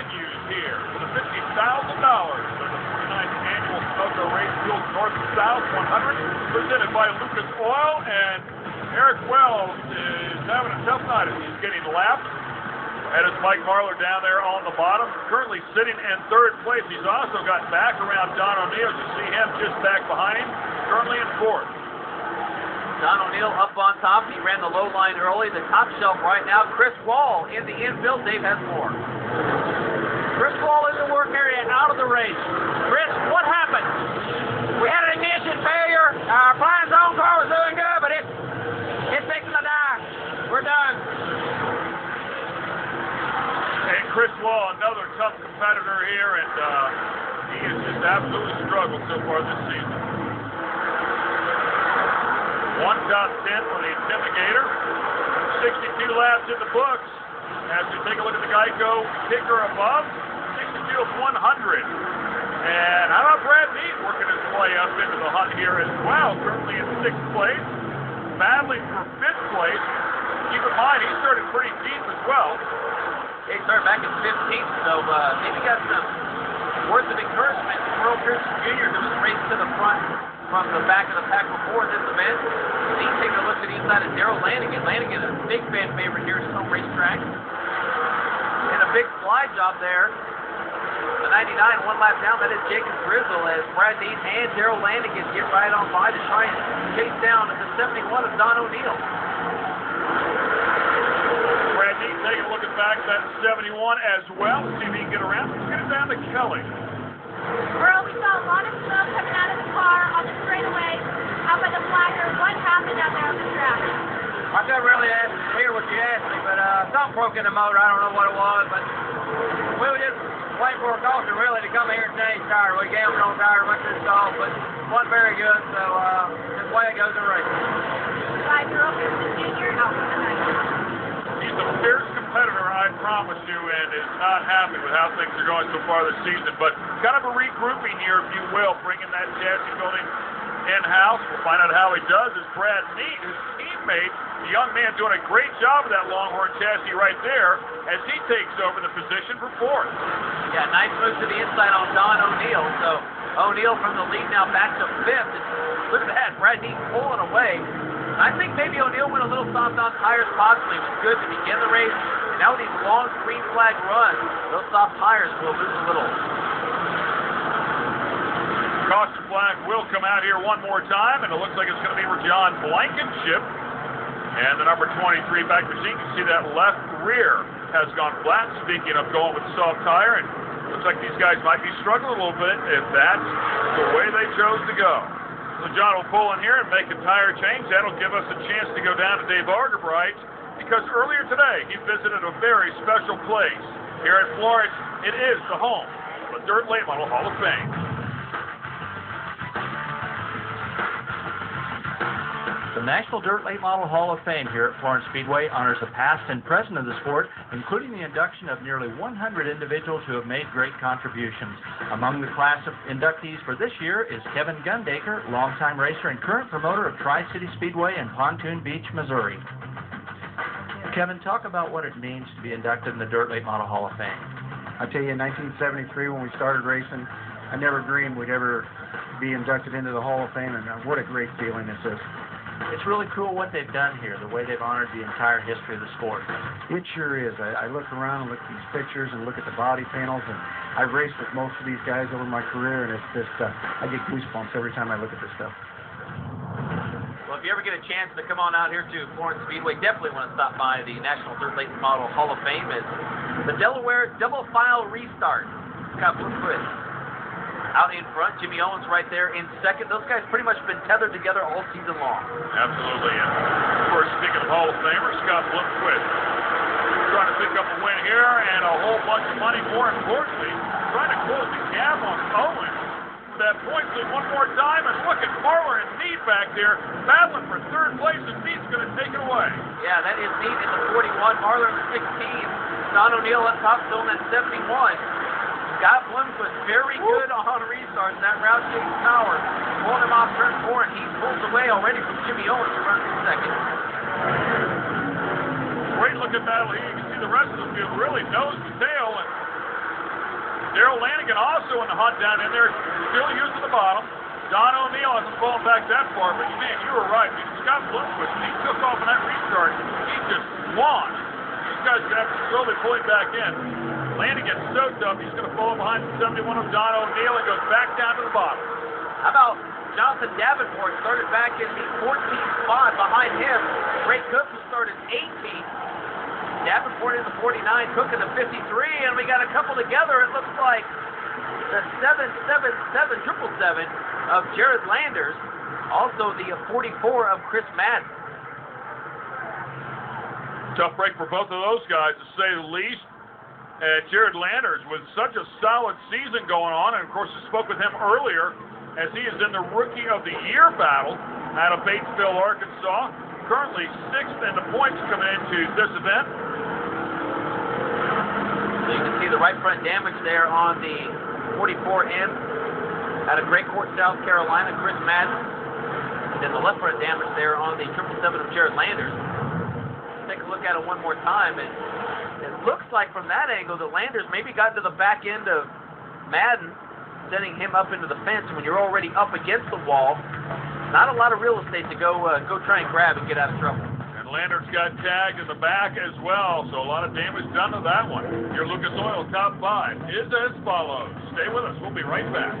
continues here for the $50,000 for the 49th annual Sunoco Race Fuel North and South 100, presented by Lucas Oil. And Eric Wells is having a tough night as he's getting lapped. That is Mike Marlar down there on the bottom, currently sitting in third place. He's also got back around Don O'Neill. You see him just back behind him, currently in fourth. Don O'Neill up on top. He ran the low line early. The top shelf right now. Chris Wall in the infield. Dave has more. Chris Wall in the work area, out of the race. Chris, what happened? We had an ignition failure. Our flying zone car was doing good, but it's fixing to die. We're done. And Chris Wall, another tough competitor here, and he has just absolutely struggled so far this season. One top 10 for the Intimidator. 62 laps in the books. As we take a look at the Geico kicker above, 62 of 100. And how about Brad Mead working his way up into the hunt here as well, currently in 6th place, battling for 5th place. Keep in mind, he started pretty deep as well. He started back in 15th, so maybe got some words of encouragement from Earl Pearson Jr., who was racing to the front from the back of the pack before this event. He's taking a look to the inside of Darrell Lanigan. Lanigan is a big fan favorite here at his home racetrack. And a big slide job there. The 99, one lap down, that is Jacob Grizzle, as Brad Dean and Darrell Lanigan get right on by to try and chase down the 71 of Don O'Neill. Brad Dean taking a look at back at that 71 as well. See if he can get around. Let's get it down to Kelly. Earl, we saw a lot of smoke coming out of the car on the straightaway out by the flagger. What happened out there on the track? I couldn't really hear what you asked me, but something broke in the motor. I don't know what it was, but we were just waiting for a caution really to come here and change tires. We gambled on tires, went to this off, but wasn't very good, so just the way it goes in racing. By Earl Pearson Jr. out for the night. He's a fierce competitor, I promise you, and is not happy with how things are going so far this season. But kind of a regrouping here, if you will, bringing that chassis building in-house. We'll find out how he does. Is Brad Mead, his teammate, the young man doing a great job with that Longhorn chassis right there as he takes over the position for fourth. Yeah, nice move to the inside on Don O'Neill. So O'Neill from the lead now back to 5th. And look at that, Brad Dean pulling away. I think maybe O'Neill went a little soft on tires possibly. It was good to begin the race. And now with these long green flag runs, those soft tires will lose a little. Caution flag will come out here one more time, and it looks like it's going to be for John Blankenship. And the number 23 back machine, you can see that left rear has gone flat. Speaking of going with soft tire, and looks like these guys might be struggling a little bit if that's the way they chose to go. So John will pull in here and make a tire change. That'll give us a chance to go down to Dave Argabright, because earlier today he visited a very special place here at Florence. It is the home of the Dirt Late Model Hall of Fame. The National Dirt Late Model Hall of Fame here at Florence Speedway honors the past and present of the sport, including the induction of nearly 100 individuals who have made great contributions. Among the class of inductees for this year is Kevin Gundaker, longtime racer and current promoter of Tri-City Speedway in Pontoon Beach, Missouri. Kevin, talk about what it means to be inducted in the Dirt Late Model Hall of Fame. I tell you, in 1973 when we started racing, I never dreamed we'd ever be inducted into the Hall of Fame, and what a great feeling this is. It's really cool what they've done here, the way they've honored the entire history of the sport. It sure is. I look around and look at these pictures and look at the body panels, and I've raced with most of these guys over my career, and it's just, I get goosebumps every time I look at this stuff. Well, if you ever get a chance to come on out here to Florence Speedway, definitely want to stop by the National Dirt Late Model Hall of Fame. It's the Delaware Double File Restart. Scott Bloomquist out in front. Jimmy Owens right there in second. Those guys pretty much been tethered together all season long. Absolutely. And of course, speaking of Hall of Famer, Scott Bloomquist trying to pick up a win here and a whole bunch of money. More importantly, trying to close the gap on Owens for that point lead one more time. And look at Marlar and Mead back there battling for third place, and Mead's going to take it away. Yeah, that is Mead in the 41, Marlar in the 16, Don O'Neill up top still in that 71. Scott Bloomquist very good on restarts. That route chase power pulling him off turn 4, and he pulls away already from Jimmy Owens who runs in second. Great looking battle here. You can see the rest of the field really nose to tail, and Daryl Lanigan also in the hunt down in there, still using the bottom. Don O'Neill hasn't fallen back that far, but man, you were right. Scott Bloomquist, when he took off on that restart, he just launched. These guys are going to have to slowly pull him back in. Lanigan's so tough, he's going to fall behind the 71 of Don O'Neill and goes back down to the bottom. How about Jonathan Davenport started back in the 14th spot behind him. Ray Cook, who started 18th. Davenport in the 49, Cook in the 53, and we got a couple together. It looks like the 777 of Jared Landers, also the 44 of Chris Madden. Tough break for both of those guys, to say the least. Jared Landers with such a solid season going on, and of course I spoke with him earlier as he is in the Rookie of the Year battle out of Batesville, Arkansas. Currently 6th in the points coming into this event. So you can see the right front damage there on the 44M out of Great Court, South Carolina, Chris Madden. And then the left front damage there on the 777 of Jared Landers. Let's take a look at it one more time. And it looks like from that angle that Landers maybe got to the back end of Madden, sending him up into the fence. And when you're already up against the wall, not a lot of real estate to go try and grab and get out of trouble. And Landers got tagged in the back as well, so a lot of damage done to that one. Your Lucas Oil Top 5 is as follows. Stay with us. We'll be right back.